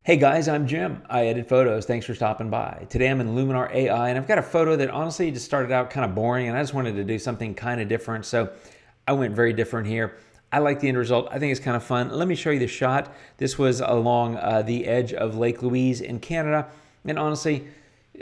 Hey guys, I'm Jim. I edit photos. Thanks for stopping by. Today I'm in Luminar AI and I've got a photo that honestly just started out kind of boring and I just wanted to do something kind of different. So I went very different here. I like the end result. I think it's kind of fun. Let me show you the shot. This was along the edge of Lake Louise in Canada. And honestly,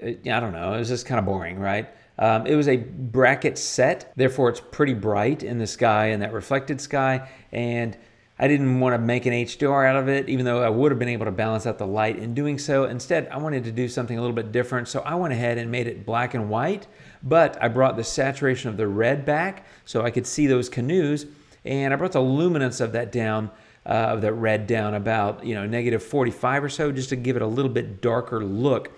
I don't know, it was just kind of boring, right? It was a bracket set, therefore it's pretty bright in the sky, in that reflected sky, and I didn't want to make an HDR out of it, even though I would have been able to balance out the light in doing so. Instead, I wanted to do something a little bit different, so I went ahead and made it black and white, but I brought the saturation of the red back so I could see those canoes, and I brought the luminance of that down, of that red down about, negative 45 or so, just to give it a little bit darker look.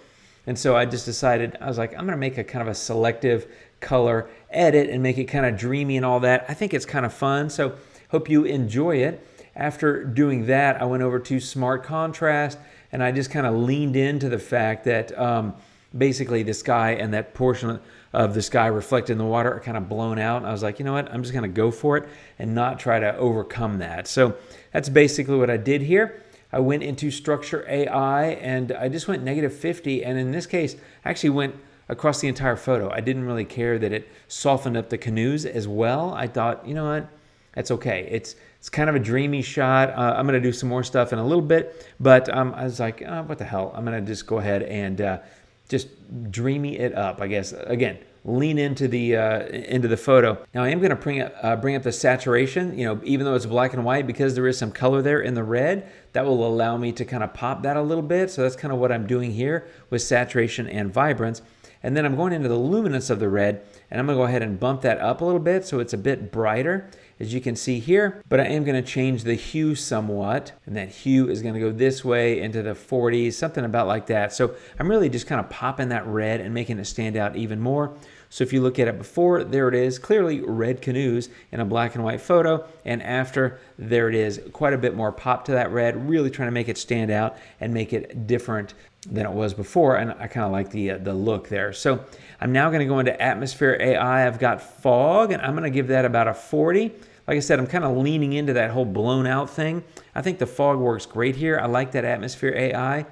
And so I just decided, I was like, I'm going to make a kind of a selective color edit and make it kind of dreamy and all that. I think it's kind of fun, so hope you enjoy it. After doing that, I went over to Smart Contrast and I just kind of leaned into the fact that basically the sky and that portion of the sky reflected in the water are kind of blown out. And I was like, you know what, I'm just going to go for it and not try to overcome that. So that's basically what I did here. I went into Structure AI and I just went negative 50. And in this case, I actually went across the entire photo. I didn't really care that it softened up the canoes as well. I thought, you know what, that's okay. It's kind of a dreamy shot. I'm going to do some more stuff in a little bit, but I was like, oh, what the hell? I'm going to just go ahead and just dreamy it up, I guess. Again, lean into the photo. Now I am going to bring up the saturation. Even though it's black and white, because there is some color there in the red, that will allow me to kind of pop that a little bit. So that's kind of what I'm doing here with saturation and vibrance. And then I'm going into the luminance of the red, and I'm going to go ahead and bump that up a little bit so it's a bit brighter, as you can see here. But I am going to change the hue somewhat, and that hue is going to go this way into the 40s, something about like that. So I'm really just kind of popping that red and making it stand out even more. So if you look at it before, there it is, clearly red canoes in a black and white photo, and after, there it is, quite a bit more pop to that red, really trying to make it stand out and make it different than it was before, and I kind of like the look there. So I'm now going to go into Atmosphere AI. I've got fog, and I'm going to give that about a 40. Like I said, I'm kind of leaning into that whole blown out thing. I think the fog works great here. I like that Atmosphere AI.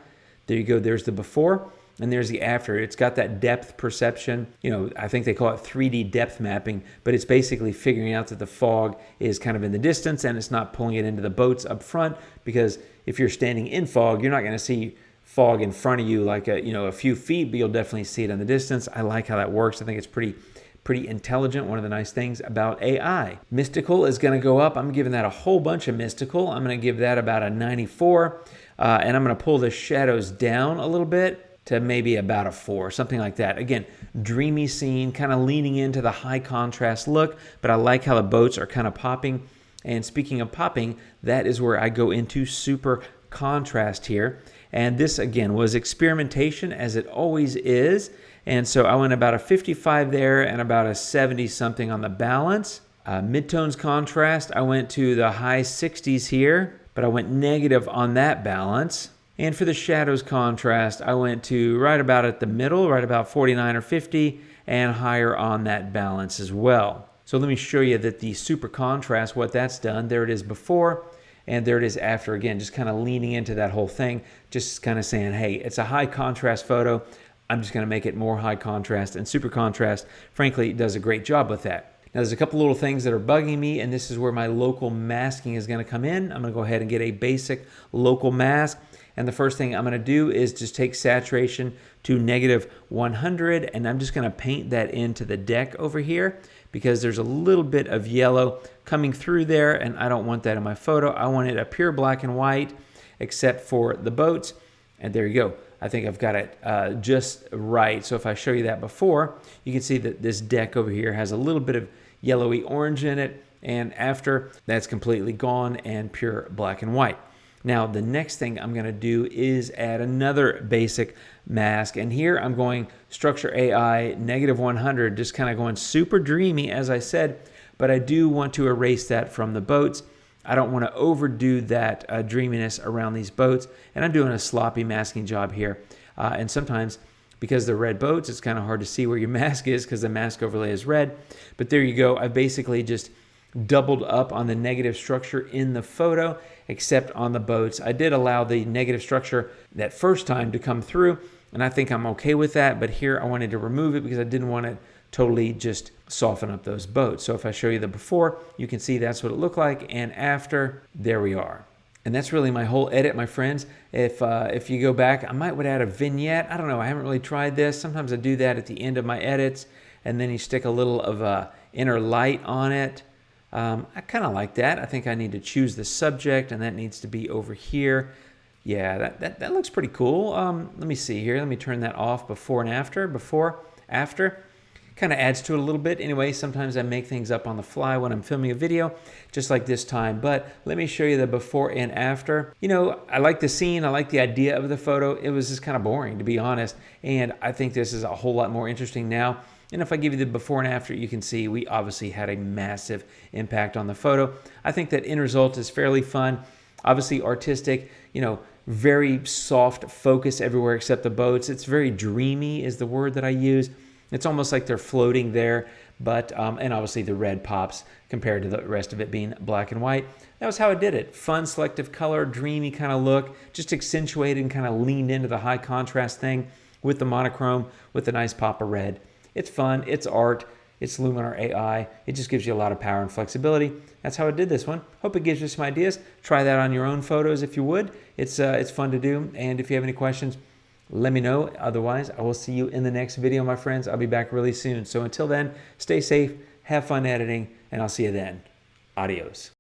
There you go. There's the before, and there's the after. It's got that depth perception. I think they call it 3D depth mapping, but it's basically figuring out that the fog is kind of in the distance, and it's not pulling it into the boats up front, because if you're standing in fog, you're not going to see fog in front of you like a few feet, but you'll definitely see it in the distance. I like how that works. I think it's pretty intelligent. One of the nice things about AI. Mystical is going to go up. I'm giving that a whole bunch of mystical. I'm going to give that about a 94, and I'm going to pull the shadows down a little bit to maybe about a 4, something like that. Again, dreamy scene, kind of leaning into the high contrast look, but I like how the boats are kind of popping. And speaking of popping, that is where I go into super contrast here. And this, again, was experimentation, as it always is. And so I went about a 55 there and about a 70-something on the balance. Midtones contrast, I went to the high 60s here, but I went negative on that balance. And for the shadows contrast, I went to right about at the middle, right about 49 or 50, and higher on that balance as well. So let me show you that the super contrast, what that's done. There it is before. And there it is after. Again, just kind of leaning into that whole thing, just kind of saying, hey, it's a high contrast photo. I'm just going to make it more high contrast. And super contrast, frankly, does a great job with that. Now, there's a couple little things that are bugging me, and this is where my local masking is going to come in. I'm going to go ahead and get a basic local mask. And the first thing I'm going to do is just take saturation to negative 100, and I'm just going to paint that into the deck over here, because there's a little bit of yellow coming through there, and I don't want that in my photo. I want it a pure black and white, except for the boats. And there you go. I think I've got it just right. So if I show you that before, you can see that this deck over here has a little bit of yellowy orange in it, and after, that's completely gone and pure black and white. Now, the next thing I'm going to do is add another basic mask. And here I'm going Structure AI negative 100, just kind of going super dreamy, as I said. But I do want to erase that from the boats. I don't want to overdo that dreaminess around these boats. And I'm doing a sloppy masking job here. And sometimes, because they're red boats, it's kind of hard to see where your mask is because the mask overlay is red. But there you go. I basically just doubled up on the negative structure in the photo, except on the boats. I did allow the negative structure that first time to come through, and I think I'm okay with that, but here I wanted to remove it because I didn't want to totally just soften up those boats. So if I show you the before, you can see that's what it looked like, and after, there we are. And that's really my whole edit, my friends. If you go back, I might would add a vignette. I don't know, I haven't really tried this. Sometimes I do that at the end of my edits, and then you stick a little of inner light on it. I kind of like that. I think I need to choose the subject, and that needs to be over here. Yeah, that looks pretty cool. Let me see here. Let me turn that off, before and after. Before, after. Kind of adds to it a little bit. Anyway, sometimes I make things up on the fly when I'm filming a video, just like this time. But let me show you the before and after. You know, I like the scene. I like the idea of the photo. It was just kind of boring, to be honest. And I think this is a whole lot more interesting now. And if I give you the before and after, you can see we obviously had a massive impact on the photo. I think that end result is fairly fun. Obviously artistic, you know, very soft focus everywhere except the boats. It's very dreamy is the word that I use. It's almost like they're floating there, but and obviously the red pops compared to the rest of it being black and white. That was how I did it. Fun, selective color, dreamy kind of look, just accentuated and kind of leaned into the high contrast thing with the monochrome, with a nice pop of red. It's fun, it's art, it's Luminar AI. It just gives you a lot of power and flexibility. That's how I did this one. Hope it gives you some ideas. Try that on your own photos if you would. It's fun to do, and if you have any questions, let me know. Otherwise, I will see you in the next video, my friends. I'll be back really soon. So until then, stay safe, have fun editing, and I'll see you then. Adios.